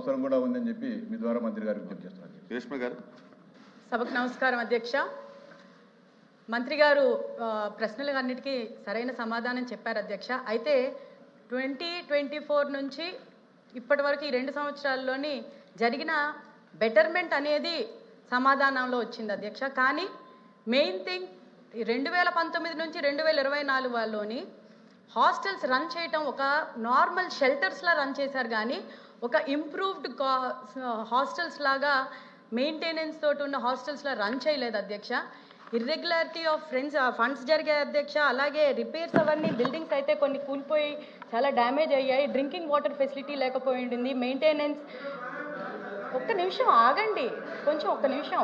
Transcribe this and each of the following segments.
అవసరం కూడా ఉందని చెప్పి మీ ద్వారా మంత్రి గారికి విజ్ఞప్తి చేస్తున్నాను. రేష్మ గారు. సభకు నమస్కారం అధ్యక్ష. మంత్రి గారు ప్రశ్నలన్నిటికీ సరైన సమాధానం చెప్పారు అధ్యక్ష. అయితే 2024 నుంచి ఇప్పటి వరకు ఈ 2 సంవత్సరాల్లోని జరిగిన బెటర్మెంట్ అనేది సమాధానంలో వచ్చింది అధ్యక్ష. కానీ మెయిన్ థింగ్ 2019 నుంచి 2024 వాళ్ళలోని హాస్టల్స్ రన్ చేయటం ఒక నార్మల్ షెల్టర్స్లా రన్ చేశారు, కానీ ఒక ఇంప్రూవ్డ్ హాస్టల్స్ లాగా మెయింటెనెన్స్ తోటి ఉన్న హాస్టల్స్లా రన్ చేయలేదు అధ్యక్ష. ఇర్రెగ్యులారిటీ ఆఫ్ ఫండ్స్ జరిగాయి అధ్యక్ష. అలాగే రిపేర్స్ అవన్నీ బిల్డింగ్స్ అయితే కొన్ని కూలిపోయి చాలా డ్యామేజ్ అయ్యాయి. డ్రింకింగ్ వాటర్ ఫెసిలిటీ లేకపోయి ఉంటుంది. మెయింటెనెన్స్ ఒక్క నిమిషం ఆగండి, కొంచెం ఒక్క నిమిషం.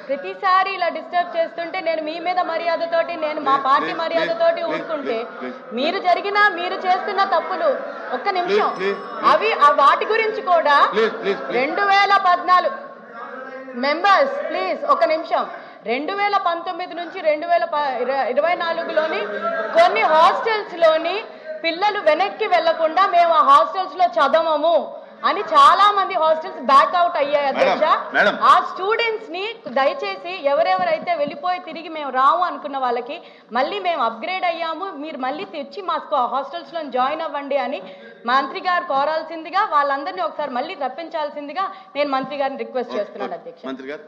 ప్రతిసారి ఇలా డిస్టర్బ్ చేస్తుంటే నేను మీ మీద మర్యాదతోటి, నేను మా పార్టీ మర్యాదతోటి ఊరుకుంటే మీరు చేస్తున్న తప్పులు ఒక్క నిమిషం అవి వాటి గురించి కూడా 2014 మెంబర్స్ ప్లీజ్ ఒక నిమిషం. 2019 నుంచి 2024లోని కొన్ని హాస్టల్స్లోని పిల్లలు వెనక్కి వెళ్లకుండా మేము ఆ హాస్టల్స్లో చదవము అని చాలా మంది హాస్టల్స్ బ్యాక్అవుట్ అయ్యాయి అధ్యక్ష. ఆ స్టూడెంట్స్ ని దయచేసి ఎవరెవరైతే వెళ్ళిపోయి తిరిగి మేము రాము అనుకున్న వాళ్ళకి మళ్ళీ మేము అప్గ్రేడ్ అయ్యాము, మీరు మళ్ళీ తెచ్చి మా హాస్టల్స్ లో జాయిన్ అవ్వండి అని మంత్రి గారు కోరాల్సిందిగా, వాళ్ళందరినీ ఒకసారి మళ్ళీ రప్పించాల్సిందిగా నేను మంత్రి గారిని రిక్వెస్ట్ చేస్తున్నాను అధ్యక్ష. మంత్రి గారు.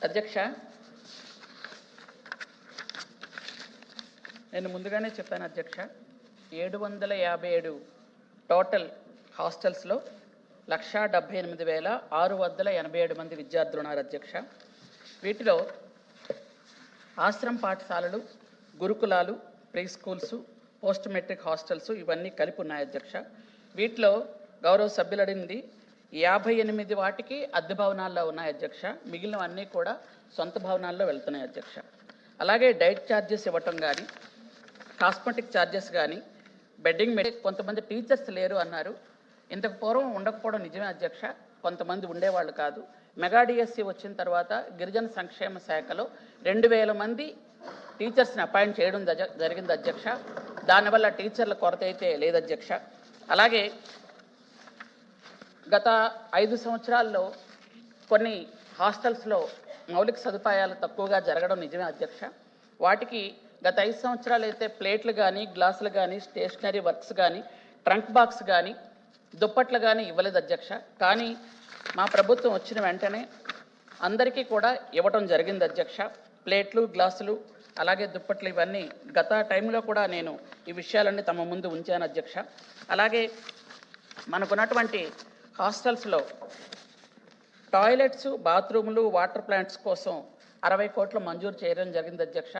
అధ్యక్ష, నేను ముందుగానే చెప్పాను అధ్యక్ష, 757 టోటల్ హాస్టల్స్లో 178,687 మంది విద్యార్థులు ఉన్నారు అధ్యక్ష. వీటిలో ఆశ్రమ పాఠశాలలు, గురుకులాలు, pre schools, post matric hostels ఇవన్నీ కలిపి ఉన్నాయి అధ్యక్ష. వీటిలో గౌరవ సభ్యులు అడిగింది 58 వాటికి అద్దె భవనాల్లో ఉన్నాయి అధ్యక్ష. మిగిలినవన్నీ కూడా సొంత భవనాల్లో వెళ్తున్నాయి అధ్యక్ష. అలాగే డైట్ ఛార్జెస్ ఇవ్వటం కానీ, కాస్మెటిక్ ఛార్జెస్ కానీ, బెడ్డింగ్ కొంతమంది టీచర్స్ లేరు అన్నారు. ఇంతకు పూర్వం ఉండకపోవడం నిజమే అధ్యక్ష, కొంతమంది ఉండేవాళ్ళు కాదు. మెగా డిఎస్సి వచ్చిన తర్వాత గిరిజన సంక్షేమ శాఖలో 2000 మంది టీచర్స్ని అపాయింట్ చేయడం జరిగింది అధ్యక్ష. దానివల్ల టీచర్ల కొరత అయితే లేదు అధ్యక్ష. అలాగే గత 5 సంవత్సరాల్లో కొన్ని హాస్టల్స్లో మౌలిక సదుపాయాలు తక్కువగా జరగడం నిజమే అధ్యక్ష. వాటికి గత 5 సంవత్సరాలు అయితే ప్లేట్లు కానీ, గ్లాసులు కానీ, స్టేషనరీ వర్క్స్ కానీ, ట్రంక్ బాక్స్ కానీ, దుప్పట్లు కానీ ఇవ్వలేదు అధ్యక్ష. కానీ మా ప్రభుత్వం వచ్చిన వెంటనే అందరికీ కూడా ఇవ్వటం జరిగింది అధ్యక్ష. ప్లేట్లు, గ్లాసులు, అలాగే దుప్పట్లు ఇవన్నీ గత టైంలో కూడా నేను ఈ విషయాలన్నీ తమ ముందు ఉంచాను అధ్యక్ష. అలాగే మనకున్నటువంటి హాస్టల్స్లో టాయిలెట్స్, బాత్రూములు, వాటర్ ప్లాంట్స్ కోసం 60 కోట్లు మంజూరు చేయడం జరిగింది అధ్యక్ష.